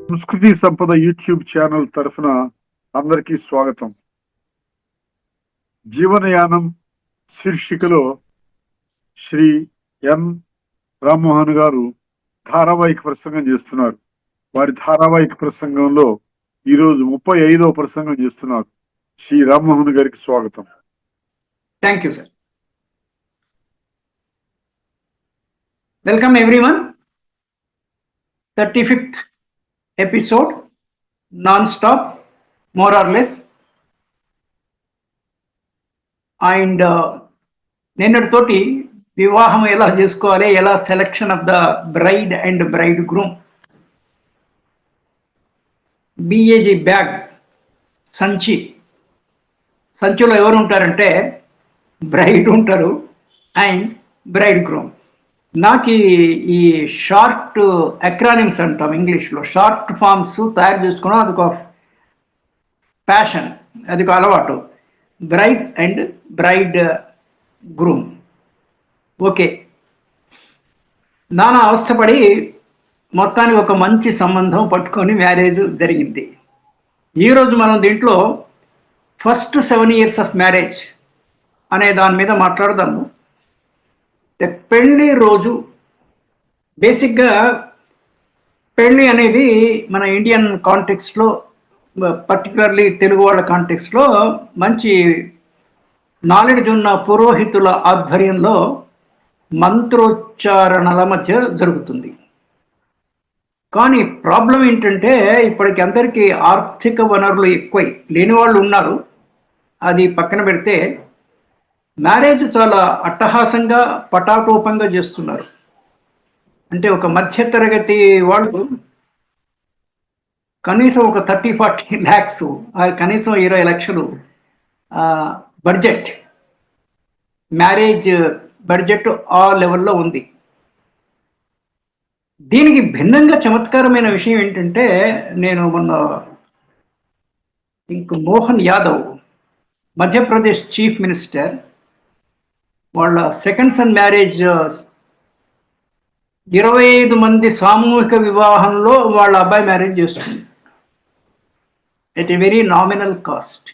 సంస్కృతి సంపద YouTube channel తరఫున అందరికీ స్వాగతం. జీవనయానం శీర్షికలో శ్రీ ఎన్ రామ్మోహన్ గారు ధారావాహిక ప్రసంగం చేస్తున్నారు. వారి ధారావాహిక ప్రసంగంలో ఈరోజు 35వ ప్రసంగం చేస్తున్నారు. శ్రీ రామ్మోహన్ గారికి స్వాగతం. Thank you sir. Welcome everyone. 35th episode, non stop, more or less. And నిన్నటితోటి వివాహం ఎలా చేసుకోవాలి, ఎలా selection of the bride and bridegroom, B A G bag, సంచిలో ఎవరు ఉంటారంటే బ్రైడ్ ఉంటారు అండ్ బ్రైడ్ గ్రూమ్. నాకు ఈ షార్ట్ అక్రానిమ్స్ అంటాం ఇంగ్లీష్లో, షార్ట్ ఫామ్స్ తయారు చేసుకోవడం అదొక ప్యాషన్, అదొక అలవాటు. Braid and braid groom. Okay, నానా అవస్థపడి మొత్తానికి ఒక మంచి సంబంధం పట్టుకొని మ్యారేజ్ జరిగింది. ఈరోజు మనం దీంట్లో ఫస్ట్ 7 years ఆఫ్ మ్యారేజ్ అనే దాని మీద మాట్లాడదాము. పెళ్ళి రోజు బేసిక్గా పెళ్ళి అనేది మన ఇండియన్ కాంటెక్స్ట్లో, పర్టికులర్లీ తెలుగు వాళ్ళ కాంటెక్స్ట్లో మంచి నాలెడ్జ్ ఉన్న పురోహితుల ఆధ్వర్యంలో మంత్రోచ్చారణల మధ్య జరుగుతుంది. కానీ ప్రాబ్లం ఏంటంటే ఇప్పటికి అందరికీ ఆర్థిక వనరులు ఎక్కువై లేని వాళ్ళు ఉన్నారు. అది పక్కన పెడితే మ్యారేజ్ చాలా అట్టహాసంగా పటాటోపంగా చేస్తున్నారు. అంటే ఒక మధ్యతరగతి వాళ్ళు కనీసం ఒక 30-40 lakhs, కనీసం 20 లక్షలు బడ్జెట్, మ్యారేజ్ బడ్జెట్ ఆ లెవెల్లో ఉంది. దీనికి భిన్నంగా చమత్కారమైన విషయం ఏంటంటే, నేను మొన్న మోహన్ యాదవ్, మధ్యప్రదేశ్ చీఫ్ మినిస్టర్, వాళ్ళ సెకండ్ సన్ మ్యారేజ్ 25 మంది సామూహిక వివాహంలో వాళ్ళ అబ్బాయి మ్యారేజ్ చేస్తుంది at a very nominal cost.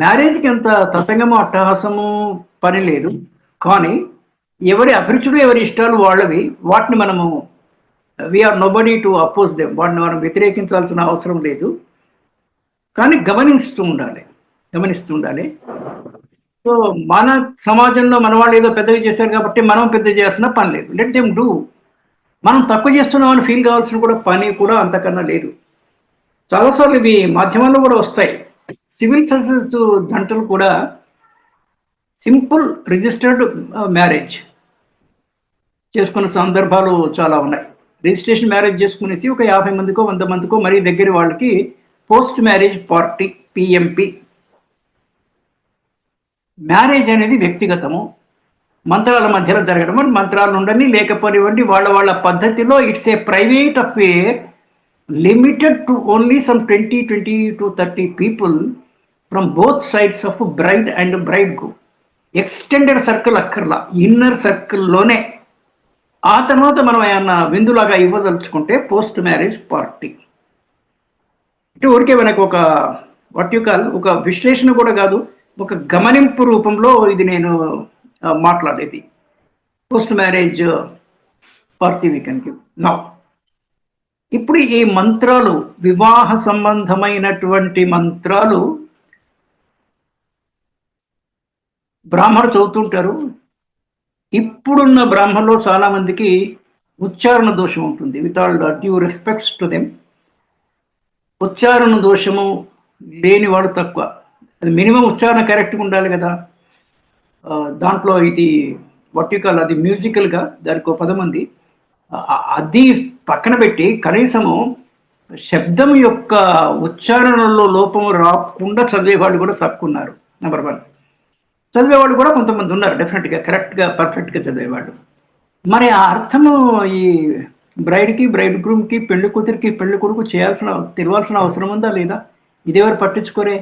మ్యారేజ్కి ఎంత తతంగము అట్టహాసము పని లేదు, కానీ ఎవరి అభిరుచులు ఎవరి ఇష్టాలు వాళ్ళవి. వాటిని మనము we are nobody to oppose them, వాటిని మనం వ్యతిరేకించాల్సిన అవసరం లేదు. కానీ గమనిస్తూ ఉండాలి. సో మన సమాజంలో మన వాళ్ళు ఏదో పెద్దగా చేశారు కాబట్టి మనం పెద్ద చేయాల్సిన పని లేదు. Let them do. మనం తక్కువ చేస్తున్నామని ఫీల్ కావాల్సిన కూడా పని కూడా అంతకన్నా లేదు. చాలాసార్లు ఇవి మాధ్యమాల్లో కూడా వస్తాయి. సివిల్ సర్వీసెస్ జంటలు కూడా సింపుల్ రిజిస్టర్డ్ మ్యారేజ్ చేసుకున్న సందర్భాలు చాలా ఉన్నాయి. రిజిస్ట్రేషన్ మ్యారేజ్ చేసుకునేసి ఒక 50 మందికో 100 మందికో మరీ దగ్గర వాళ్ళకి post marriage party, PMP. Marriage అనేది వ్యక్తిగతము, మంత్రాల మధ్యలో జరగడం. మంత్రాలు ఉండని లేకపోనివ్వండి, వాళ్ళ పద్ధతిలో it's a private affair, limited to only some 20 to 30 people from both sides of braid and braid groom. Extended circle అక్కర్లా, ఇన్నర్ సర్కిల్లోనే. ఆ తర్వాత మనం ఏమన్నా విందులాగా ఇవ్వదలుచుకుంటే పోస్ట్ మ్యారేజ్ పార్టీ. అంటే ఊరికే మనకు ఒక ఒక విశ్లేషణ కూడా కాదు, ఒక గమనింపు రూపంలో ఇది నేను మాట్లాడేది. Post marriage party we can give now. ఇప్పుడు ఈ మంత్రాలు, వివాహ సంబంధమైనటువంటి మంత్రాలు బ్రాహ్మణులు చదువుతుంటారు. ఇప్పుడున్న బ్రాహ్మణులు చాలా మందికి ఉచ్చారణ దోషం ఉంటుంది. With all due respects to them, ఉచ్చారణ దోషము లేని వాడు తక్కువ. అది మినిమం ఉచ్చారణ కరెక్ట్గా ఉండాలి కదా. దాంట్లో ఇది వర్టికల్, అది మ్యూజికల్గా దానికి ఒక 10 మంది, అది పక్కన పెట్టి కనీసము శబ్దం యొక్క ఉచ్చారణలో లోపము రాకుండా చదివేవాళ్ళు కూడా తక్కువ ఉన్నారు. నెంబర్ 1. చదివేవాళ్ళు కూడా కొంతమంది ఉన్నారు, డెఫినెట్గా కరెక్ట్గా పర్ఫెక్ట్గా చదివేవాళ్ళు. మరి ఆ అర్థము ఈ బ్రైడ్కి, బ్రైడ్ గ్రూమ్కి, పెళ్లి కూతురికి, పెళ్లి కొడుకు తెలియాల్సిన అవసరం ఉందా లేదా? ఇదేవారు పట్టించుకోరే.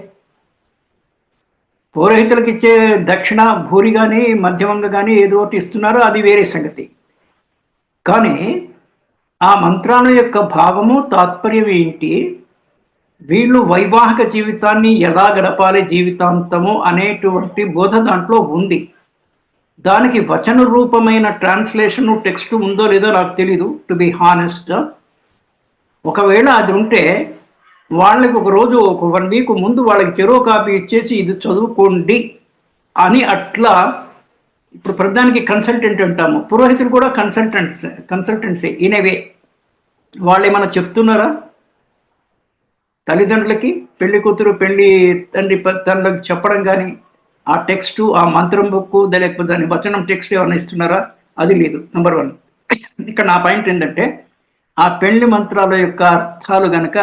పౌరోహితులకు ఇచ్చే దక్షిణ భూరి కానీ మధ్యమంగా కానీ ఏదో ఒకటి ఇస్తున్నారో అది వేరే సంగతి. కానీ ఆ మంత్రాల యొక్క భావము తాత్పర్యం ఏంటి, వీళ్ళు వైవాహిక జీవితాన్ని ఎలా గడపాలి జీవితాంతము అనేటువంటి బోధ దాంట్లో ఉంది. దానికి వచన రూపమైన ట్రాన్స్లేషన్ టెక్స్ట్ ఉందో లేదో నాకు తెలీదు, టు బి హానెస్ట్. ఒకవేళ అది ఉంటే వాళ్ళకి ఒక రోజు ఒక 1 వీక్ ముందు వాళ్ళకి చెరో కాపీ ఇచ్చేసి ఇది చదువుకోండి అని అట్లా. ఇప్పుడు ప్రధానికి కన్సల్టెంట్ అంటాము, పురోహితులు కూడా కన్సల్టెంట్సే ఇనేవే. వాళ్ళు ఏమైనా చెప్తున్నారా తల్లిదండ్రులకి? పెళ్లి కూతురు పెళ్లి తండ్రికి చెప్పడం కానీ, ఆ టెక్స్ట్ ఆ మంత్రం బుక్ లేకపోతే దాని వచనం టెక్స్ట్ ఏమైనా ఇస్తున్నారా? అది లేదు. నెంబర్ 1. ఇక్కడ నా పాయింట్ ఏంటంటే, ఆ పెళ్లి మంత్రాల యొక్క అర్థాలు గనక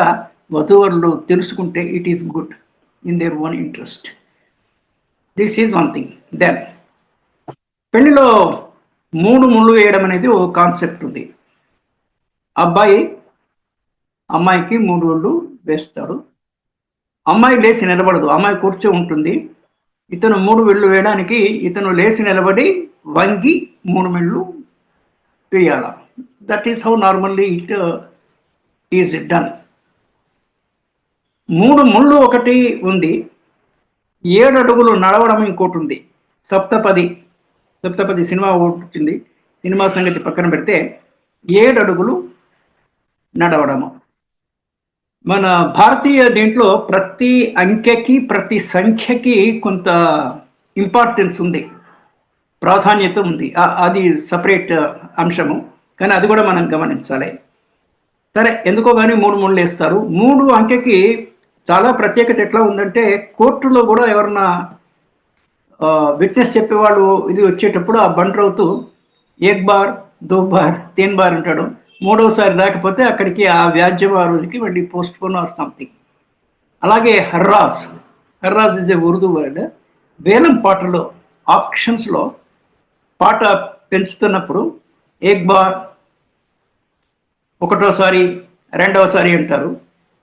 వధువులు తెలుసుకుంటే it is good in their own interest. This is one thing. Then పెళ్లిలో 3 ముళ్ళు వేయడం అనేది ఒక కాన్సెప్ట్ ఉంది. అబ్బాయి అమ్మాయికి 3 ముళ్ళు వేస్తాడు. అమ్మాయి లేచి నిలబడదు, అమ్మాయి కూర్చో ఉంటుంది. ఇతను 3 ముళ్ళు వేయడానికి ఇతను లేచి నిలబడి వంగి 3 ముళ్ళు వేయాల. That is how normally it is done. 3 ముళ్ళు ఒకటి ఉంది, 7 అడుగులు నడవడం ఇంకోటి ఉంది. సప్తపది సినిమా ఉంటుంది. సినిమా సంగతి పక్కన పెడితే 7 అడుగులు నడవడము. మన భారతీయ దీంట్లో ప్రతి అంకెకి ప్రతి సంఖ్యకి కొంత ఇంపార్టెన్స్ ఉంది, ప్రాధాన్యత ఉంది. అది సపరేట్ అంశము, కానీ అది కూడా మనం గమనించాలి. సరే, ఎందుకో కానీ 3 ముళ్ళు వేస్తారు. 3 అంకెకి చాలా ప్రత్యేకత ఎట్లా ఉందంటే, కోర్టులో కూడా ఎవరన్నా విట్నెస్ చెప్పేవాళ్ళు ఇది వచ్చేటప్పుడు ఆ బండ్రవుతూ 1 బార్ 2 బార్ 3 బార్ అంటాడు. 3వసారి దాకపోతే అక్కడికి ఆ వ్యాజ్యం ఆ రోజుకి మళ్ళీ పోస్ట్ పోన్ ఆర్ సంథింగ్. అలాగే హర్రాస్ ఇస్ ఏ ఉర్దూ వర్డ్. వేలం పాటలో ఆప్షన్స్లో పాట పెంచుతున్నప్పుడు 1 బార్ 1వసారి 2వసారి అంటారు.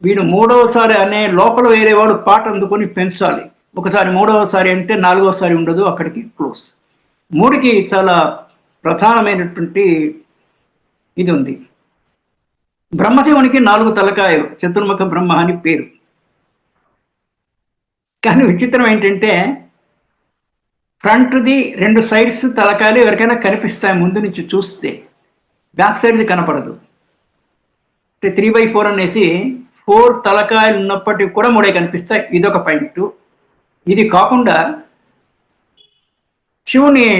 వీడు 3వసారి అనే లోపల వేరే వాడు పాట అందుకొని పెంచాలి. ఒకసారి 3వసారి అంటే 4వసారి ఉండదు, అక్కడికి క్లోజ్. 3కి చాలా ప్రధానమైనటువంటి ఇది ఉంది. బ్రహ్మదేవునికి 4 తలకాయలు, చతుర్ముఖ బ్రహ్మ అని పేరు. కానీ విచిత్రం ఏంటంటే, ఫ్రంట్ది 2 సైడ్స్ తలకాయలు ఎవరికైనా కనిపిస్తాయి ముందు నుంచి చూస్తే, బ్యాక్ సైడ్ది కనపడదు. అంటే 3/4 అనేసి 4 తలకాయలు ఉన్నప్పటికీ కూడా 3 కనిపిస్తాయి. ఇదొక పాయింట్. ఇది కాకుండా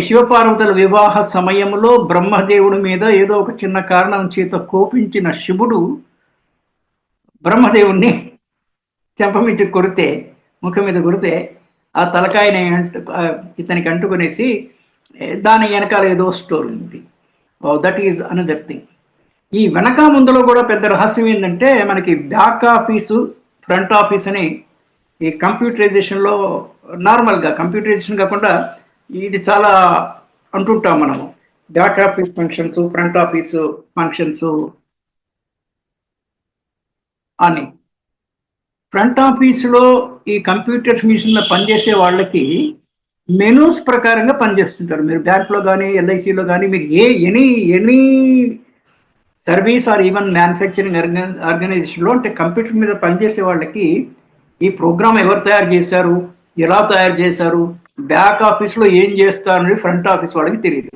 శివపార్వతుల వివాహ సమయంలో బ్రహ్మదేవుడి మీద ఏదో ఒక చిన్న కారణం చేత కోపించిన శివుడు బ్రహ్మదేవుణ్ణి చెంపమించి కొడితే, ముఖం మీద కొడితే ఆ తలకాయని ఇతనికి అంటుకునేసి దాని వెనకాల ఏదో స్టోరీ ఉంది. That is another thing. ఈ వెనక ముందులో కూడా పెద్ద రహస్యం ఏంటంటే, మనకి బ్యాక్ ఆఫీసు ఫ్రంట్ ఆఫీస్ అని ఈ కంప్యూటరైజేషన్లో, నార్మల్గా కంప్యూటరైజేషన్ కాకుండా ఇది చాలా అంటుంటాం మనము, back office functions front office functions అని. ఫ్రంట్ ఆఫీసులో ఈ కంప్యూటర్ మిషన్లో పనిచేసే వాళ్ళకి మెనూస్ ప్రకారంగా పనిచేస్తుంటారు. మీరు బ్యాంక్లో కానీ ఎల్ఐసిలో కానీ మీరు any service or even manufacturing ఆర్గనైజేషన్లో, అంటే కంప్యూటర్ మీద పనిచేసే వాళ్ళకి ఈ ప్రోగ్రామ్ ఎవరు తయారు చేశారు, ఎలా తయారు చేశారు, బ్యాక్ ఆఫీస్లో ఏం చేస్తారు అనేది ఫ్రంట్ ఆఫీస్ వాళ్ళకి తెలియదు.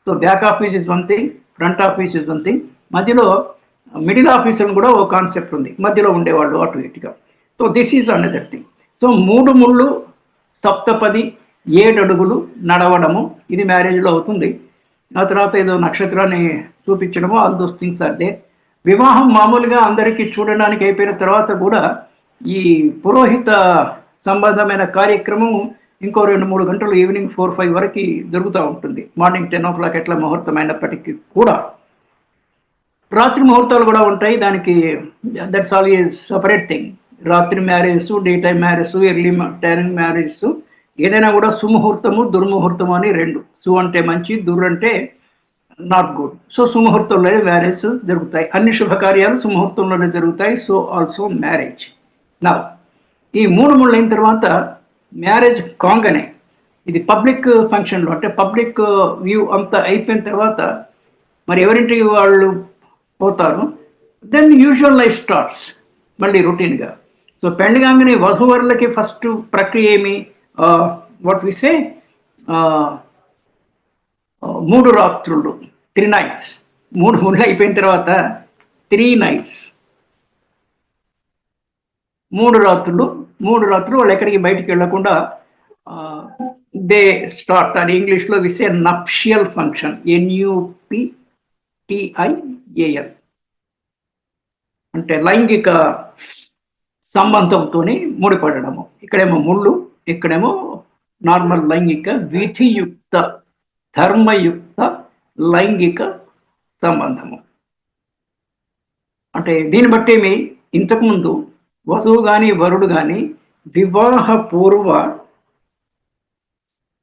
So back office is one thing, front office is one thing. మధ్యలో మిడిల్ ఆఫీస్ అని కూడా ఒక కాన్సెప్ట్ ఉంది, మధ్యలో ఉండేవాళ్ళు అటు ఇటుగా. So this is another thing. So 3 ముళ్ళు సప్తపది 7 అడుగులు నడవడము, ఇది మ్యారేజ్లో అవుతుంది. ఆ తర్వాత ఏదో నక్షత్రాన్ని చూపించడము, all those things are they. వివాహం మామూలుగా అందరికీ చూడడానికి అయిపోయిన తర్వాత కూడా ఈ పురోహిత సంబంధమైన కార్యక్రమం ఇంకో 2-3 గంటలు ఈవినింగ్ 4-5 వరకు జరుగుతూ ఉంటుంది. మార్నింగ్ 10 o'clock ఎట్లా ముహూర్తమైనప్పటికీ కూడా రాత్రి ముహూర్తాలు కూడా ఉంటాయి. దానికి that's all is separate thing. రాత్రి marriage, day time marriage, early timing marriage, ఏదైనా కూడా సుముహూర్తము దుర్ముహూర్తము అని 2. సు అంటే మంచి, దుర్ అంటే నాట్ గుడ్. సో సుముహూర్తంలోనే మ్యారేజ్ జరుగుతాయి. అన్ని శుభకార్యాలు సుముహూర్తంలోనే జరుగుతాయి. So also marriage. నా ఈ 3 ముళ్ళు అయిన తర్వాత మ్యారేజ్ కాంగనే, ఇది పబ్లిక్ ఫంక్షన్లో, అంటే పబ్లిక్ వ్యూ అంతా అయిపోయిన తర్వాత మరి ఎవరింటికి వాళ్ళు పోతారు. దెన్ యూజువల్ లైఫ్ స్టార్ట్స్ మళ్ళీ రొటీన్గా. సో పెళ్లి కాగానే వధూవరులకి ఫస్ట్ ప్రక్రియ ఏమి, వాట్ వి సే, 3 రాత్రులు, 3 nights. 3 ముళ్ళు అయిపోయిన తర్వాత 3 nights, 3 రాత్రులు. 3 రాత్రులు వాళ్ళు ఎక్కడికి బయటికి వెళ్లకుండా దే స్టార్ట్. అని ఇంగ్లీష్లో విసే నప్షియల్ ఫంక్షన్, NUPTIAL, అంటే లైంగిక సంబంధంతో ముడిపడము. ఇక్కడేమో ముళ్ళు, ఇక్కడేమో నార్మల్ లైంగిక విధియుక్త ధర్మయుక్త లైంగిక సంబంధము. అంటే దీన్ని బట్టి ఇంతకుముందు వధువు కానీ వరుడు కానీ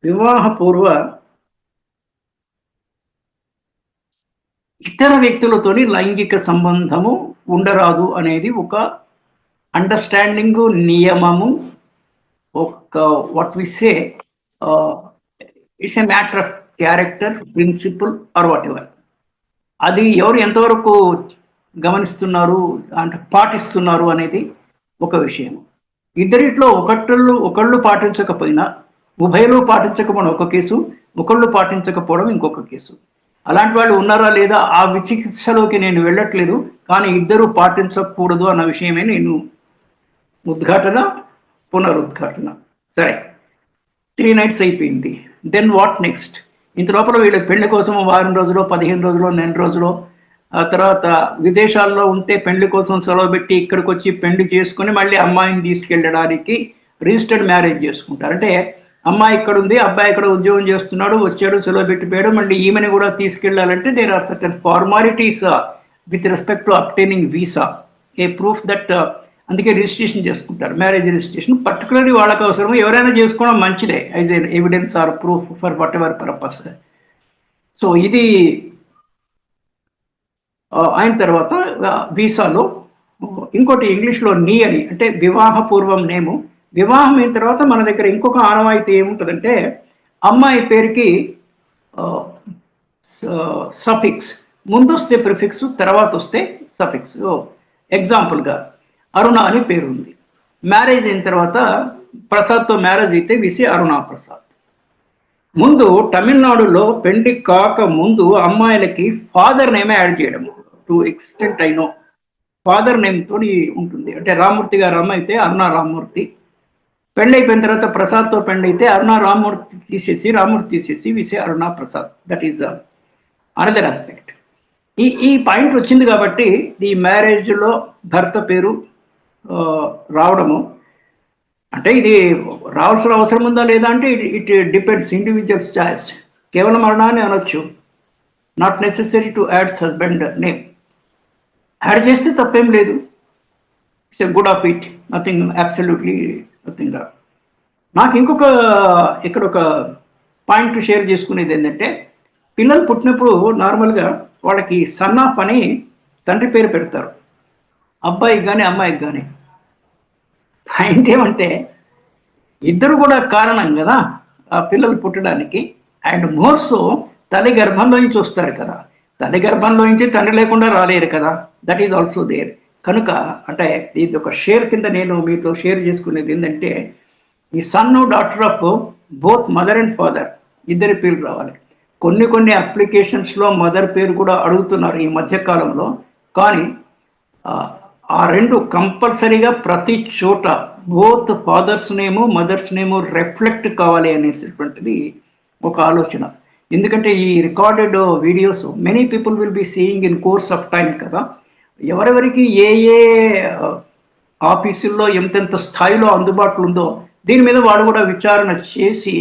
వివాహపూర్వ ఇతర వ్యక్తులతోని లైంగిక సంబంధము ఉండరాదు అనేది ఒక అండర్స్టాండింగ్, నియమము, ఒక what we say it's a matter of character, principle or whatever. అది ఎవరు ఎంతవరకు గమనిస్తున్నారు అంటే పాటిస్తున్నారు అనేది ఒక విషయం. ఇద్దరిట్లో ఒకళ్ళు పాటించకపోయినా, ఉభయలు పాటించకపోవడం ఒక కేసు, ఒకళ్ళు పాటించకపోవడం ఇంకొక కేసు. అలాంటి వాళ్ళు ఉన్నారా లేదా ఆ విచికిత్సలోకి నేను వెళ్ళట్లేదు, కానీ ఇద్దరు పాటించకూడదు అన్న విషయమే నేను ఉద్ఘాటన, పునరుద్ఘాటన. సరే, 3 nights అయిపోయింది. Then what next? ఇంత లోపల వీళ్ళ పెళ్లి కోసం వారం రోజులు, 15 రోజులు, నెల రోజులు, ఆ తర్వాత విదేశాల్లో ఉంటే పెళ్లి కోసం సెలవు పెట్టి ఇక్కడికి వచ్చి పెళ్లి చేసుకుని మళ్ళీ అమ్మాయిని తీసుకెళ్ళడానికి రిజిస్టర్డ్ మ్యారేజ్ చేసుకుంటారు. అంటే అమ్మాయి ఇక్కడ ఉంది, అబ్బాయి ఇక్కడ ఉద్యోగం చేస్తున్నాడు, వచ్చాడు, సెలవు పెట్టిపోయాడు, మళ్ళీ ఈమెను కూడా తీసుకెళ్ళాలంటే there are certain formalities with respect to obtaining visa, a proof that. అందుకే రిజిస్ట్రేషన్ చేసుకుంటారు, మ్యారేజ్ రిజిస్ట్రేషన్. పర్టికులర్లీ వాళ్ళకి అవసరము, ఎవరైనా చేసుకోవడం మంచిదే as a evidence or proof for whatever purpose. So ఇది అయిన తర్వాత వీసాలో ఇంకోటి ఇంగ్లీష్లో నీ అని, అంటే వివాహపూర్వం నేము. వివాహం అయిన తర్వాత మన దగ్గర ఇంకొక ఆనవాయితీ ఏముంటుందంటే అమ్మాయి పేరుకి సఫిక్స్, ముందు వస్తే ప్రిఫిక్స్, తర్వాత వస్తే సఫిక్స్. ఎగ్జాంపుల్గా అరుణ అని పేరు ఉంది. మ్యారేజ్ అయిన తర్వాత ప్రసాద్తో మ్యారేజ్ అయితే విసి అరుణా ప్రసాద్. ముందు తమిళనాడులో పెళ్లి కాక ముందు అమ్మాయిలకి ఫాదర్ నేమే యాడ్ చేయడం, to extent I know, father నేమ్తో ఉంటుంది. అంటే రామ్మూర్తి గారు అమ్మ అయితే అరుణ రామ్మూర్తి, పెళ్ళి అయిపోయిన తర్వాత ప్రసాద్తో పెళ్ళి అయితే అరుణ రామ్మూర్తి తీసేసి రామ్మూర్తి తీసేసి విసే Aruna Prasad. That is another aspect. ఈ పాయింట్ వచ్చింది కాబట్టి ఈ మ్యారేజ్లో భర్త పేరు రావడము అంటే ఇది రావాల్సిన అవసరం ఉందా లేదా అంటే ఇట్ డిపెండ్స్ ఇండివిజువల్స్ చాయిస్. కేవలం అరుణాన్ని అనొచ్చు, not necessary to ads husband name. Add చేస్తే తప్పేం లేదు, it's a good of it, nothing, absolutely nothing wrong. నాకు ఇక్కడ ఒక పాయింట్ షేర్ చేసుకునేది ఏంటంటే పిల్లలు పుట్టినప్పుడు నార్మల్గా వాళ్ళకి సన్ ఆఫ్ అని తండ్రి పేరు పెడతారు, అబ్బాయికి కానీ అమ్మాయికి కానీ. పాయింట్ ఏమంటే ఇద్దరు కూడా కారణం కదా ఆ పిల్లలు పుట్టడానికి. అండ్ మోర్సో తల్లి గర్భంలో నుంచి వస్తారు కదా, తల్లి గర్భంలో నుంచి తండ్రి లేకుండా రాలేరు కదా, దట్ ఈజ్ ఆల్సో దేర్. కనుక అంటే ఇది ఒక షేర్ కింద నేను మీతో షేర్ చేసుకునేది ఏంటంటే ఈ sun daughter of both mother and father ఇద్దరి పేర్లు రావాలి. కొన్ని అప్లికేషన్స్లో మదర్ పేరు కూడా అడుగుతున్నారు ఈ మధ్యకాలంలో, కానీ ఆ రెండు కంపల్సరీగా ప్రతి చోట బోత్ ఫాదర్స్ నేము మదర్స్ నేము రిఫ్లెక్ట్ కావాలి అనేటటువంటిది ఒక ఆలోచన. ఎందుకంటే ఈ recorded videos many people will be seeing in course of time కదా, ఎవరెవరికి ఏ ఆఫీసుల్లో ఎంతెంత స్థాయిలో అందుబాటులో ఉందో దీని మీద వాడు కూడా విచారణ చేసి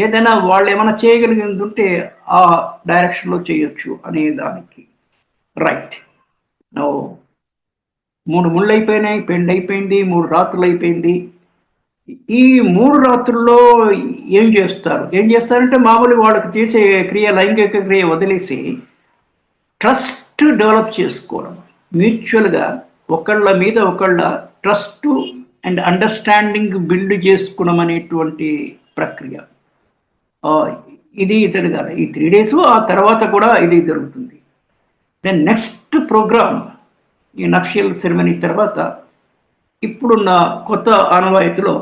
ఏదైనా వాళ్ళు ఏమైనా చేయగలిగింది ఉంటే ఆ డైరెక్షన్లో చేయొచ్చు అనే దానికి. రైట్, 3 ముళ్ళు అయిపోయినాయి, పెండి అయిపోయింది, 3 రాత్రులు అయిపోయింది. ఈ 3 రాత్రుల్లో ఏం చేస్తారంటే మామూలు వాళ్ళకి చేసే లైంగిక క్రియ వదిలేసి ట్రస్ట్ డెవలప్ చేసుకోవడం, మ్యూచువల్గా ఒకళ్ళ మీద ఒకళ్ళ ట్రస్ట్ అండ్ అండర్స్టాండింగ్ బిల్డ్ చేసుకోవడం అనేటువంటి ప్రక్రియ. ఇది జరగాలి ఈ 3 days. ఆ తర్వాత కూడా ఇది జరుగుతుంది. దెన్ నెక్స్ట్ ఫస్ట్ ప్రోగ్రామ్ ఈ నక్షల్ సెరమనీ తర్వాత ఇప్పుడున్న కొత్త ఆనవాయితీలో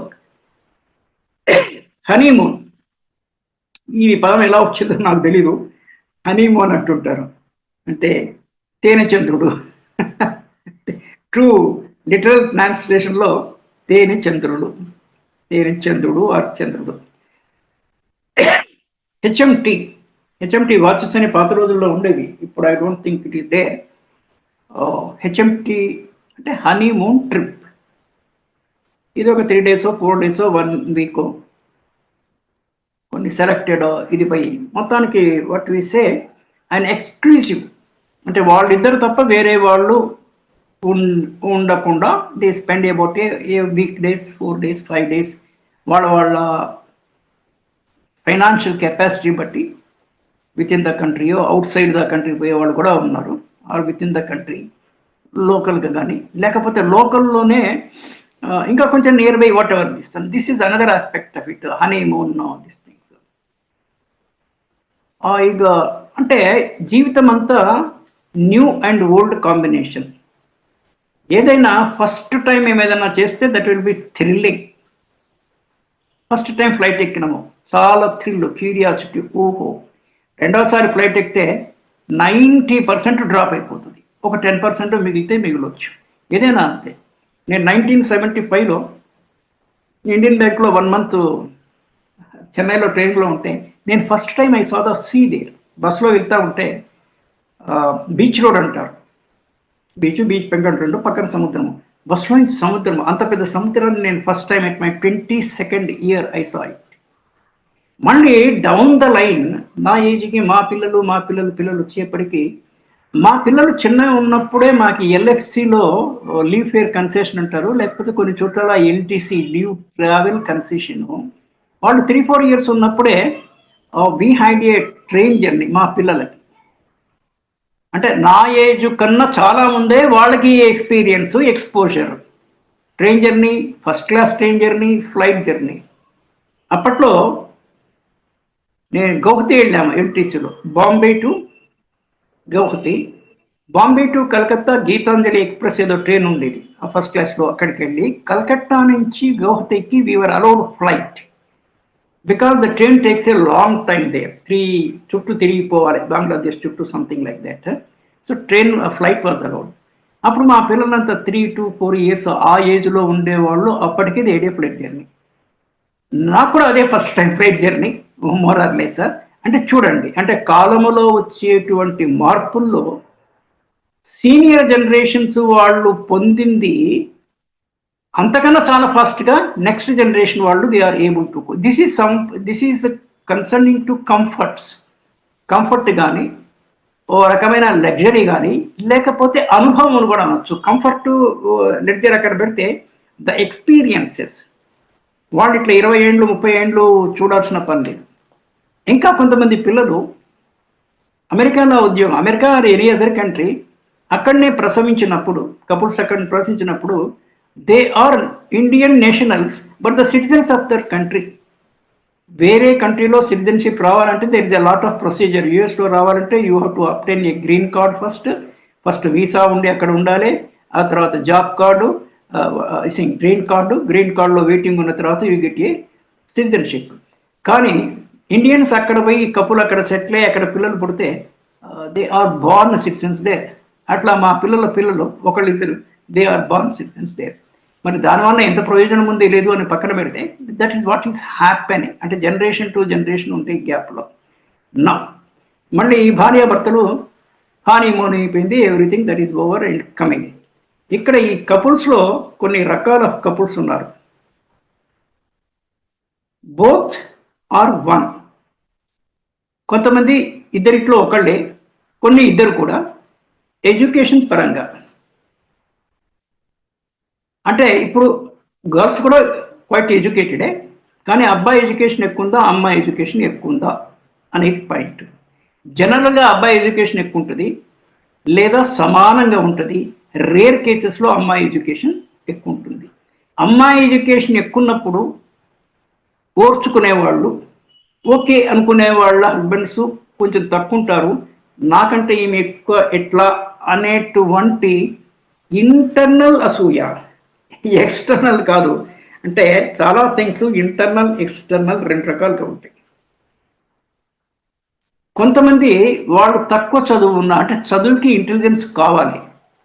హనీమూన్, ఈ పదం ఎలా వచ్చిందో నాకు తెలీదు. హనీమూన్ అంటుంటారు, అంటే తేనె చంద్రుడు. ట్రూ లిటరల్ ట్రాన్స్లేషన్లో తేనె చంద్రుడు, తేనె చంద్రుడు ఆర్ చంద్రుడు. హెచ్ఎంటి వాచెస్ అనే పాత రోజుల్లో ఉండేవి, ఇప్పుడు I don't think it is they. HMT అంటే హనీమూన్ ట్రిప్. ఇది ఒక 3 days 4 days 1 week కొన్ని సెలెక్టెడ్ ఇది పోయి మొత్తానికి what we say and exclusive, అంటే వాళ్ళిద్దరు తప్ప వేరే వాళ్ళు ఉండకుండా they spend about a week days 4 days 5 days వాళ్ళ ఫైనాన్షియల్ కెపాసిటీ బట్టి within the country, outside the country పోయే వాళ్ళు కూడా ఉన్నారు, or within the country లోకల్గా కానీ, లేకపోతే లోకల్లోనే ఇంకా కొంచెం nearby whatever this is another aspect of it, honeymoon this things. ఇక అంటే జీవితం అంతా న్యూ అండ్ ఓల్డ్ కాంబినేషన్. ఏదైనా ఫస్ట్ టైం ఏదైనా చేస్తే that will be thrilling. First time flight ఎక్కినాము, చాలా థ్రిల్, క్యూరియాసిటీ, ఓహో. రెండోసారి ఫ్లైట్ ఎక్కితే 90% డ్రాప్ అయిపోతుంది, ఒక 10% మిగిలితే మిగిలొచ్చు. ఏదైనా అంతే. నేను 1975లో ఇండియన్ బ్యాంక్లో 1 month చెన్నైలో ట్రైన్లో ఉంటే నేను first time I saw the sea there. బస్సులో వెళ్తూ ఉంటే బీచ్ రోడ్ అంటారు, బీచ్ పెంకంటుండో పక్కన సముద్రము, బస్సులో నుంచి సముద్రం, అంత పెద్ద సముద్రాన్ని నేను first time at my 22nd year I saw it. మళ్ళీ డౌన్ ద లైన్ నా ఏజ్కి మా పిల్లలు వచ్చేప్పటికీ, మా పిల్లలు చిన్నగా ఉన్నప్పుడే మాకు ఎల్ఎఫ్సిలో లీవ్ ఫేర్ కన్సెషన్ అంటారు, లేకపోతే కొన్ని చోట్ల ఎల్టీసీ లీవ్ ట్రావెల్ కన్సెషన్. వాళ్ళు 3-4 years ఉన్నప్పుడే we had a train journey మా పిల్లలకి. అంటే నా ఏజ్ కన్నా చాలా ముందే వాళ్ళకి experience, exposure, train journey, first class train journey, flight journey. అప్పట్లో నేను గౌహతి వెళ్ళాము ఎల్టీసీలో, Bombay to Guwahati, Bombay to Calcutta Geetanjali express ఏదో ట్రైన్ ఉండేది ఆ ఫస్ట్ క్లాస్లో. అక్కడికి వెళ్ళి కలకత్తా నుంచి గౌహతికి we are allowed flight, because the train takes a long time there, 3 చుట్టూ తిరిగిపోవాలి, బంగ్లాదేశ్ చుట్టూ, something like that. So train flight was allowed. అప్పుడు మా పిల్లలంతా 3 to 4 years ఆ ఏజ్లో ఉండేవాళ్ళు, అప్పటికే ఏడే ఫ్లైట్ జర్నీ. నాకు కూడా అదే ఫస్ట్ టైం ఫ్లైట్ జర్నీ, మోరార్లెస్. అంటే చూడండి, అంటే కాలములో వచ్చేటువంటి మార్పుల్లో సీనియర్ జనరేషన్స్ వాళ్ళు పొందింది అంతకన్నా చాలా ఫాస్ట్గా నెక్స్ట్ జనరేషన్ వాళ్ళు they are able to. This is concerning to comfort కానీ, ఓ రకమైన లగ్జరీ కానీ, లేకపోతే అనుభవం కూడా అనొచ్చు. కంఫర్ట్ లగ్జరీ అక్కడ పెడితే ద ఎక్స్పీరియన్సెస్ వాళ్ళు ఇట్లా 20 ఏళ్ళు 30 ఏళ్ళు చూడాల్సిన పని లేదు. ఇంకా కొంతమంది పిల్లలు అమెరికాలో ఉద్యోగం, America or any other country, అక్కడనే ప్రసవించినప్పుడు, కపుల్స్ అక్కడ ప్రసవించినప్పుడు they are Indian nationals but the citizens of their country. వేరే కంట్రీలో సిటిజన్షిప్ రావాలంటే there is a lot of procedure. యూఎస్లో రావాలంటే you have to obtain a green card first visa ఉండి అక్కడ ఉండాలి, ఆ తర్వాత జాబ్ కార్డు, గ్రీన్ కార్డులో వెయిటింగ్ ఉన్న తర్వాత యూ గెట్ ఏ సిటిజన్షిప్. కానీ ఇండియన్స్ అక్కడ పోయి కపుల్ అక్కడ సెటిల్ అయ్యి అక్కడ పిల్లలు పుడితే they are born citizens there. అట్లా మా పిల్లలు ఒకళ్ళిద్దరు they are born citizens there. మరి దానివల్ల ఎంత ప్రయోజనం ఉంది లేదు అని పక్కన పెడితే that is what is happening. అంటే జనరేషన్ టు జనరేషన్ ఉంటే గ్యాప్లో నా మళ్ళీ ఈ భార్యాభర్తలు హానీమూన్ అయిపోయింది, everything that is over and coming. ఇక్కడ ఈ కపుల్స్లో కొన్ని రకాల కపుల్స్ ఉన్నారు. Both are one. కొంతమంది ఇద్దరిట్లో ఒకళ్ళే, కొన్ని ఇద్దరు కూడా. ఎడ్యుకేషన్ పరంగా అంటే ఇప్పుడు గర్ల్స్ కూడా క్వైట్ ఎడ్యుకేటెడే, కానీ అబ్బాయి ఎడ్యుకేషన్ ఎక్కువ ఉందా అమ్మాయి ఎడ్యుకేషన్ ఎక్కువ ఉందా అనేది పాయింట్. జనరల్గా అబ్బాయి ఎడ్యుకేషన్ ఎక్కువ ఉంటుంది లేదా సమానంగా ఉంటుంది. రేర్ కేసెస్లో అమ్మాయి ఎడ్యుకేషన్ ఎక్కువ ఉంటుంది. అమ్మాయి ఎడ్యుకేషన్ ఎక్కువ ఉన్నప్పుడు ఓర్చుకునేవాళ్ళు, ఓకే అనుకునే వాళ్ళ హస్బెండ్స్ కొంచెం తక్కువ ఉంటారు. నాకంటే ఈమె ఎక్కువ ఎట్లా అనేటువంటి ఇంటర్నల్ అసూయ, ఎక్స్టర్నల్ కాదు. అంటే చాలా థింగ్స్ ఇంటర్నల్ ఎక్స్టర్నల్ రెండు రకాలుగా ఉంటాయి. కొంతమంది వాళ్ళు తక్కువ చదువు ఉన్న, అంటే చదువుకి ఇంటెలిజెన్స్ కావాలి.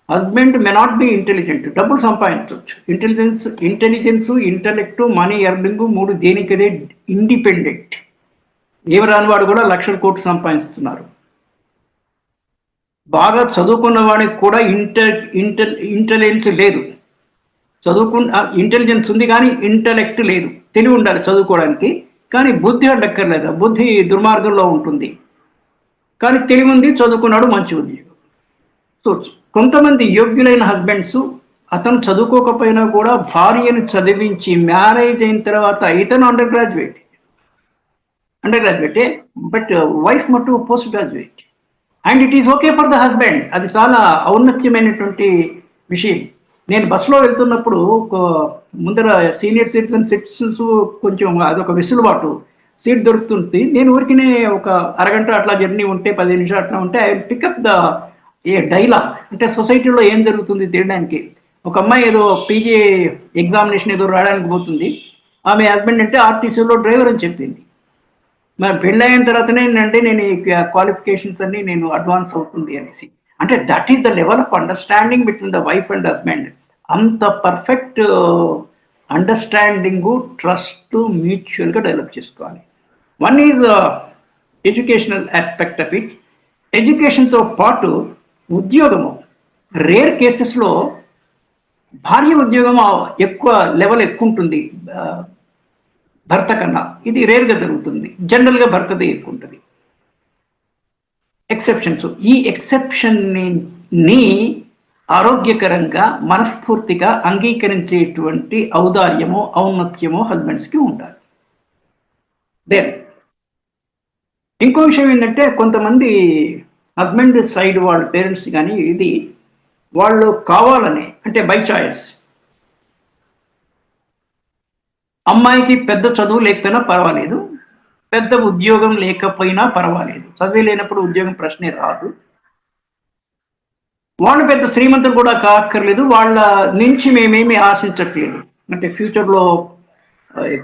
Husband may not be intelligent, డబ్బులు సంపాదించవచ్చు. ఇంటెలిజెన్స్, ఇంటెలెక్ట్, మనీ ఎర్నింగ్ మూడు దేనికదే ఇండిపెండెంట్. ఏమి రాని వాడు కూడా లక్షల కోట్లు సంపాదిస్తున్నారు. బాగా చదువుకున్న వాడికి కూడా ఇంటెలిజెన్స్ లేదు. ఇంటెలిజెన్స్ ఉంది కానీ ఇంటెలెక్ట్ లేదు. తెలివి ఉండాలి చదువుకోవడానికి, కానీ బుద్ధి అడ్డక్కర్లేదు. బుద్ధి దుర్మార్గంలో ఉంటుంది, కానీ తెలివి ఉంది, చదువుకున్నాడు, మంచి ఉద్యోగం. సో కొంతమంది యోగ్యులైన హస్బెండ్స్ అతను చదువుకోకపోయినా కూడా భార్యను చదివించి మ్యారేజ్ అయిన తర్వాత ఇతను అండర్ గ్రాడ్యుయేటే, బట్ వైఫ్ మటు post graduate, and it is okay for the husband. అది చాలా ఔన్నత్యమైనటువంటి విషయం. నేను బస్సులో వెళ్తున్నప్పుడు ముందర సీనియర్ సిటిజన్స్ కొంచెం అదొక వెసులుబాటు, సీట్ దొరుకుతుంది. నేను ఊరికినే ఒక అరగంట అట్లా జర్నీ ఉంటే, 10 నిమిషాలు అట్లా ఉంటే, ఐ పికప్ ద డైలాగ్, అంటే సొసైటీలో ఏం జరుగుతుంది తెలియడానికి. ఒక అమ్మాయి ఏదో పీజీ ఎగ్జామినేషన్ ఏదో రాయడానికి పోతుంది. ఆమె హస్బెండ్ అంటే ఆర్టీసీలో డ్రైవర్ అని చెప్పింది. మరి పెళ్ళైన తర్వాతనే అంటే నేను క్వాలిఫికేషన్స్ అన్ని నేను అడ్వాన్స్ అవుతుంది అనేసి. అంటే that is the level of understanding between the wife and husband. అంత పర్ఫెక్ట్ అండర్స్టాండింగ్, ట్రస్ట్ మ్యూచువల్గా డెవలప్ చేసుకోవాలి. One is educational aspect of it. ఎడ్యుకేషన్తో పాటు ఉద్యోగము. రేర్ కేసెస్లో భార్య ఉద్యోగం ఎక్కువ లెవెల్ ఎక్కువ ఉంటుంది భర్త కన్నా. ఇది రేర్గా జరుగుతుంది. జనరల్గా భర్తదే ఎక్కువ ఉంటుంది. ఎక్సెప్షన్స్. ఈ ఎక్సెప్షన్ని ఆరోగ్యకరంగా మనస్ఫూర్తిగా అంగీకరించేటువంటి ఔదార్యమో ఔన్నత్యమో హస్బెండ్స్కి ఉండాలి. దెన్ ఇంకో విషయం ఏంటంటే, కొంతమంది హస్బెండ్ సైడ్ వాళ్ళ పేరెంట్స్ కానీ ఇది వాళ్ళు కావాలని, అంటే బై చాయిస్, అమ్మాయికి పెద్ద చదువు లేకపోయినా పర్వాలేదు, పెద్ద ఉద్యోగం లేకపోయినా పర్వాలేదు, చదువు లేనప్పుడు ఉద్యోగం ప్రశ్నే రాదు, వాళ్ళు పెద్ద శ్రీమంతులు కూడా కాక్కర్లేదు, వాళ్ళ నుంచి మేమేమి ఆశించట్లేదు, అంటే ఫ్యూచర్లో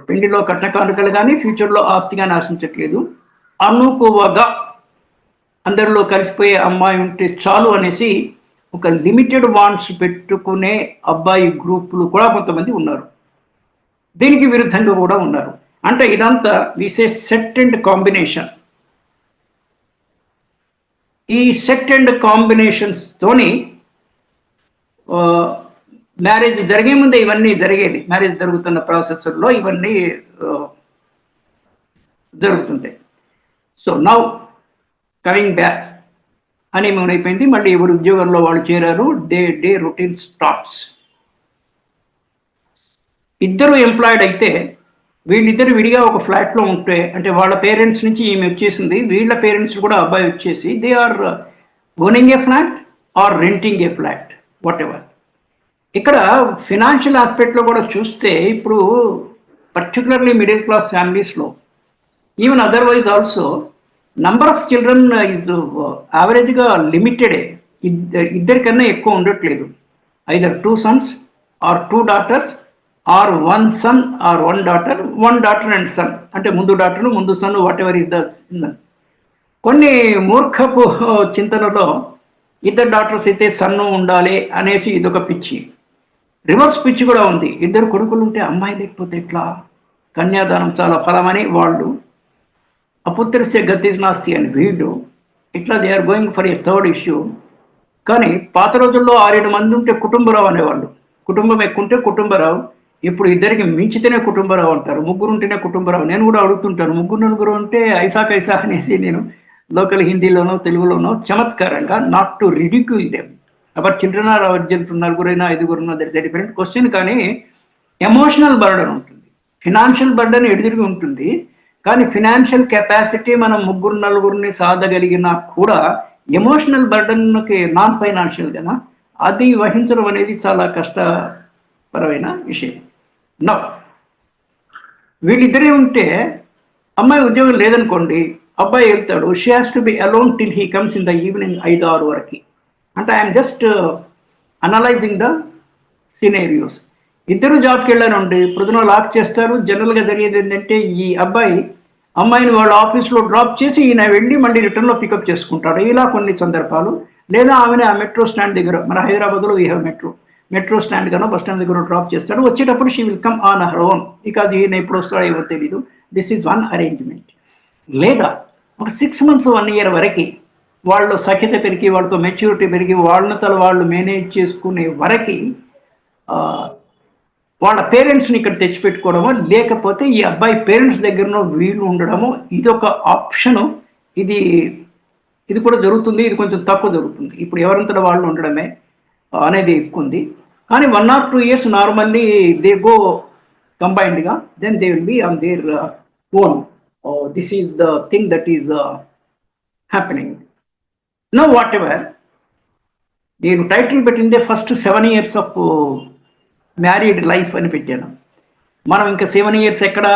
పెళ్లిలో కట్న కానుకలు కానీ ఫ్యూచర్లో ఆస్తి కానీ ఆశించట్లేదు, అనుకువగా అందరిలో కలిసిపోయే అమ్మాయి ఉంటే చాలు అనేసి ఒక లిమిటెడ్ వాంట్స్ పెట్టుకునే అబ్బాయి గ్రూపులు కూడా కొంతమంది ఉన్నారు. దీనికి విరుద్ధంగా కూడా ఉన్నారు. అంటే ఇదంతా విసే సెట్ అండ్ కాంబినేషన్. ఈ సెట్ అండ్ కాంబినేషన్స్ తోని మ్యారేజ్ జరిగే ముందే ఇవన్నీ జరిగేది. మ్యారేజ్ జరుగుతున్న ప్రాసెస్లో ఇవన్నీ జరుగుతుంటాయి. So now coming back, honeymoon అయిపోయింది, మళ్ళీ ఎవరు ఉద్యోగంలో వాళ్ళు చేరారు, డే రొటీన్ స్టార్ట్స్. ఇద్దరు ఎంప్లాయిడ్ అయితే వీళ్ళిద్దరు విడిగా ఒక ఫ్లాట్లో ఉంటే, అంటే వాళ్ళ పేరెంట్స్ నుంచి ఈమె వచ్చేసింది, వీళ్ళ పేరెంట్స్ కూడా అబ్బాయి వచ్చేసి they are owning a flat or renting a flat, whatever. ఇక్కడ ఫినాన్షియల్ ఆస్పెక్ట్లో కూడా చూస్తే ఇప్పుడు పర్టికులర్లీ మిడిల్ క్లాస్ ఫ్యామిలీస్లో, even otherwise also, number of children is యావరేజ్గా లిమిటెడే. ఇద్దరికన్నా ఎక్కువ ఉండట్లేదు. Either 2 sons or 2 daughters or 1 son or 1 daughter, 1 daughter and son, అంటే ముందు డాటర్ ముందు son, whatever is the. కొన్ని మూర్ఖపు చింతనలో ఇద్దరు డాక్టర్స్ అయితే సన్ను ఉండాలి అనేసి ఇదొక పిచ్చి. రివర్స్ పిచ్చి కూడా ఉంది. ఇద్దరు కొడుకులు ఉంటే అమ్మాయి లేకపోతే ఎట్లా, కన్యాదానం చాలా ఫలమని వాళ్ళు, అపుత్రస్య గతి నాస్తి అని వీళ్ళు, ఇట్లా they are going for a third issue. కానీ పాత రోజుల్లో 6-7 మంది ఉంటే కుటుంబరావు అనేవాళ్ళు. కుటుంబం ఎక్కువ ఉంటే కుటుంబరావు. ఇప్పుడు ఇద్దరికి మించితేనే కుటుంబరావు అంటారు, 3 ఉంటేనే కుటుంబరావు. నేను కూడా అడుగుతుంటాను, 3-4 ఉంటే ఐసా కైసా అనేసి నేను లోకల్ హిందీలోనో తెలుగులోనో చమత్కారంగా, not to ridicule them. About children or urgent 4 5 that is a different question. కానీ ఎమోషనల్ బర్డన్ ఉంటుంది, ఫినాన్షియల్ బర్డన్ ఎదురుగా ఉంటుంది. కానీ ఫినాన్షియల్ కెపాసిటీ మనం 3-4 సాధగలిగినా కూడా ఎమోషనల్ బర్డన్కి నాన్ ఫైనాన్షియల్ కదా, అది వహించడం అనేది చాలా కష్టపరమైన విషయం. నో, వీళ్ళిద్దరే ఉంటే అమ్మాయి ఉద్యోగం లేదనుకోండి, అబ్బాయి వెళ్తాడు, she has to be alone till he comes in the evening 5-6 వరకు. అంటే I'm just analysing the scenarios. ఇద్దరు జాబ్కి వెళ్ళారండి, ప్రొద్దున లాక్ చేస్తారు. జనరల్గా జరిగేది ఏంటంటే ఈ అబ్బాయి అమ్మాయిని వాళ్ళ ఆఫీస్లో డ్రాప్ చేసి ఈయన వెళ్ళి మళ్ళీ రిటర్న్లో పికప్ చేసుకుంటాడు. ఇలా కొన్ని సందర్భాలు. లేదా ఆమెను ఆ మెట్రో స్టాండ్ దగ్గర, మన హైదరాబాద్లో వీ హ్యావ్ మెట్రో స్టాండ్ గానో బస్ స్టాండ్ దగ్గర డ్రాప్ చేస్తాడు. వచ్చేటప్పుడు she will come on her own, because ఈయన ఎప్పుడు వస్తాడో ఏమో తెలీదు. This is one arrangement. లేదా ఒక 6 months 1 year వరకు వాళ్ళు సఖ్యత పెరిగి, వాళ్ళతో మెచ్యూరిటీ పెరిగి, వాళ్ళని వాళ్ళు మేనేజ్ చేసుకునే వరకు వాళ్ళ పేరెంట్స్ని ఇక్కడ తెచ్చిపెట్టుకోవడమో, లేకపోతే ఈ అబ్బాయి పేరెంట్స్ దగ్గరనో వీళ్ళు ఉండడమో, ఇది ఒక ఆప్షను. ఇది ఇది కూడా జరుగుతుంది. ఇది కొంచెం తక్కువ జరుగుతుంది. ఇప్పుడు ఎవరంతటా వాళ్ళు ఉండడమే అనేది ఎక్కువ ఉంది. కానీ 1 or 2 years normally they go కంబైన్డ్గా, then they will be on their own. This is the thing that is happening. No whatever, నేను టైటిల్ పెట్టిందే first 7 years of married life అని పెట్టాను. మనం ఇంకా 7 years ఎక్కడ,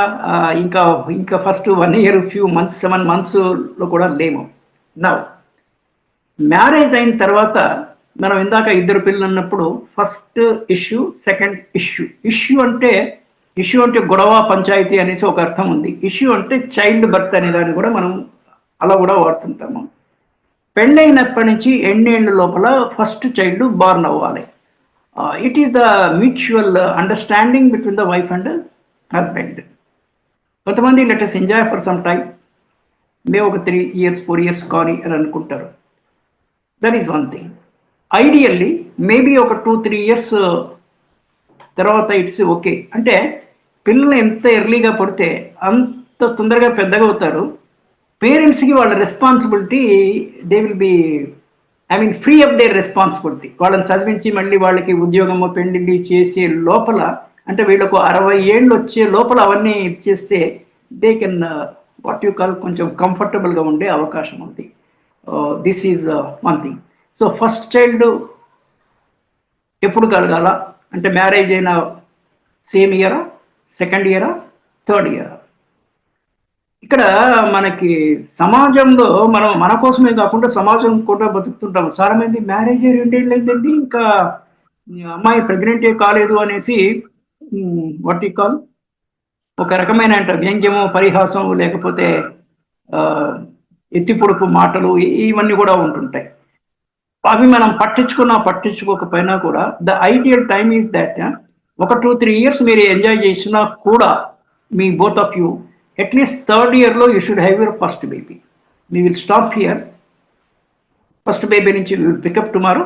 ఇంకా ఇంకా ఫస్ట్ 1 year ఫ్యూ మంత్స్ 7 monthsలో కూడా లేము. నా మ్యారేజ్ అయిన తర్వాత మనం ఇందాక ఇద్దరు పిల్లలు అన్నప్పుడు ఫస్ట్ ఇష్యూ, సెకండ్ ఇష్యూ అంటే గొడవ, పంచాయతీ అనేసి ఒక అర్థం ఉంది. ఇష్యూ అంటే చైల్డ్ బర్త్ అనే దాన్ని కూడా మనం అలా కూడా వాడుతుంటాము. పెళ్ళైనప్పటి నుంచి ఎన్నేళ్ళ లోపల ఫస్ట్ చైల్డ్ బార్న్ అవ్వాలి. It is the mutual understanding between the wife and husband. కొంతమంది let us enjoy for some time, మేము ఒక 3 years 4 years కానీ అని అనుకుంటారు. That is one thing. Ideally maybe ఒక 2-3 years తర్వాత ఇట్స్ ఓకే. అంటే పిల్లలు ఎంత ఎర్లీగా పడితే అంత తొందరగా పెద్దగా అవుతారు. పేరెంట్స్కి వాళ్ళ responsibility, they will be free of their responsibility. వాళ్ళని చదివించి మళ్ళీ వాళ్ళకి ఉద్యోగము, పెళ్లి చేసే లోపల, అంటే వీళ్ళకు 60 years వచ్చే లోపల అవన్నీ ఇచ్చేస్తే they can what you call కొంచెం కంఫర్టబుల్గా ఉండే అవకాశం ఉంది. This is one thing. So first child ఎప్పుడు కలగాల అంటే మ్యారేజ్ అయిన సేమ్ ఇయరా, సెకండ్ ఇయరా, థర్డ్ ఇయరా? ఇక్కడ మనకి సమాజంలో మనం మన కోసమే కాకుండా సమాజం కూడా బతుకుతుంటాము. చాలా మంది మ్యారేజ్ 2 years అయిందండి, ఇంకా అమ్మాయి ప్రెగ్నెంటే కాలేదు అనేసి వాట్ యూ కాల్ ఒక రకమైన వ్యంగ్యము, పరిహాసం, లేకపోతే ఎత్తి పొడుపు మాటలు ఇవన్నీ కూడా ఉంటుంటాయి. అవి మనం పట్టించుకోకపోయినా కూడా the ideal time is that ఒక 2-3 years మీరు ఎంజాయ్ చేసినా కూడా మీ both of you at least third ఇయర్లో you should have your first baby. We will stop here. First baby నుంచి we will pick up tomorrow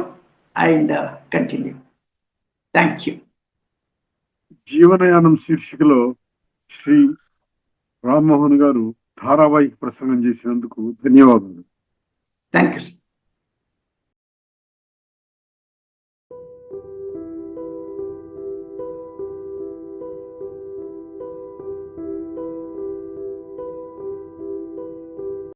and continue. Thank you. జీవనయానం శీర్షికలో శ్రీ రామ్మోహన్ గారు ధారావాహిక ప్రసంగం చేసినందుకు ధన్యవాదాలు. Thank you.